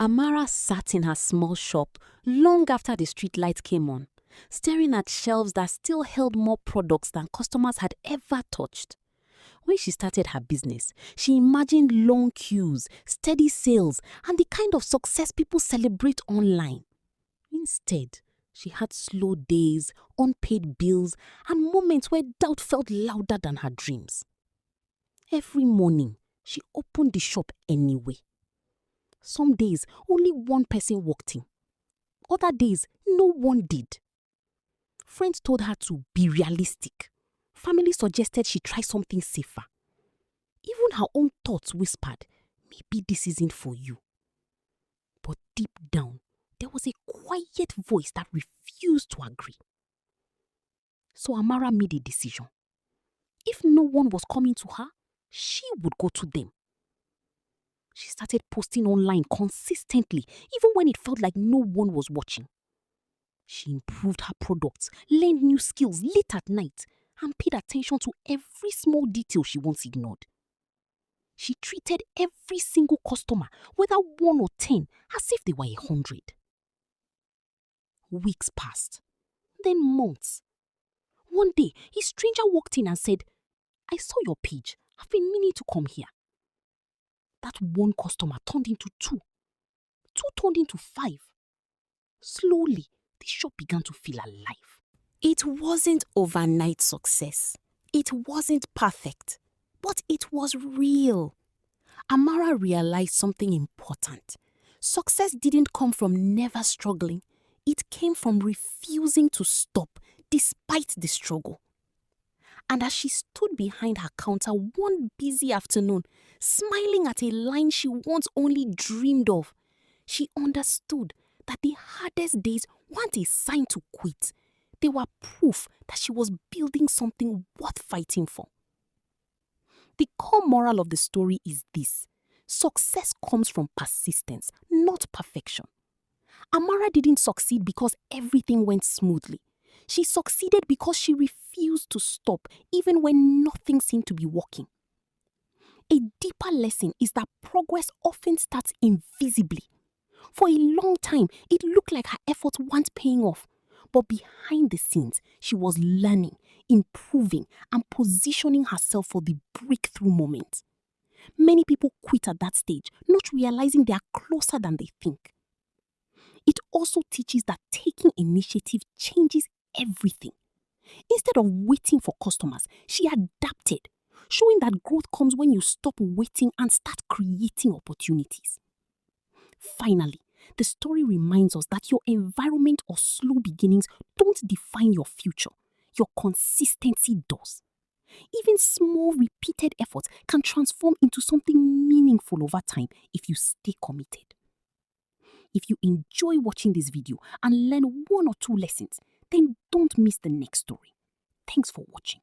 Amara sat in her small shop long after the street light came on, staring at shelves that still held more products than customers had ever touched. When she started her business, she imagined long queues, steady sales, and the kind of success people celebrate online. Instead, she had slow days, unpaid bills, and moments where doubt felt louder than her dreams. Every morning, she opened the shop anyway. Some days, only one person walked in. Other days, no one did. Friends told her to be realistic. Family suggested she try something safer. Even her own thoughts whispered, maybe this isn't for you. But deep down, there was a quiet voice that refused to agree. So Amara made a decision. If no one was coming to her, she would go to them. She started posting online consistently, even when it felt like no one was watching. She improved her products, learned new skills late at night, and paid attention to every small detail she once ignored. She treated every single customer, whether 1 or 10, as if they were 100. Weeks passed, then months. One day, a stranger walked in and said, "I saw your page. I've been meaning to come here." That one customer turned into 2. 2 turned into 5. Slowly, the shop began to feel alive. It wasn't overnight success. It wasn't perfect, but it was real. Amara realized something important. Success didn't come from never struggling. It came from refusing to stop despite the struggle. And as she stood behind her counter one busy afternoon, smiling at a line she once only dreamed of, she understood that the hardest days weren't a sign to quit. They were proof that she was building something worth fighting for. The core moral of the story is this: success comes from persistence, not perfection. Amara didn't succeed because everything went smoothly. She succeeded because she refused to stop even when nothing seemed to be working. A deeper lesson is that progress often starts invisibly. For a long time, it looked like her efforts weren't paying off. But behind the scenes, she was learning, improving, and positioning herself for the breakthrough moment. Many people quit at that stage, not realizing they are closer than they think. It also teaches that taking initiative changes everything. Instead of waiting for customers, she adapted, showing that growth comes when you stop waiting and start creating opportunities. Finally, the story reminds us that your environment or slow beginnings don't define your future. Your consistency does. Even small repeated efforts can transform into something meaningful over time if you stay committed. If you enjoy watching this video and learn 1 or 2 lessons, then don't miss the next story. Thanks for watching.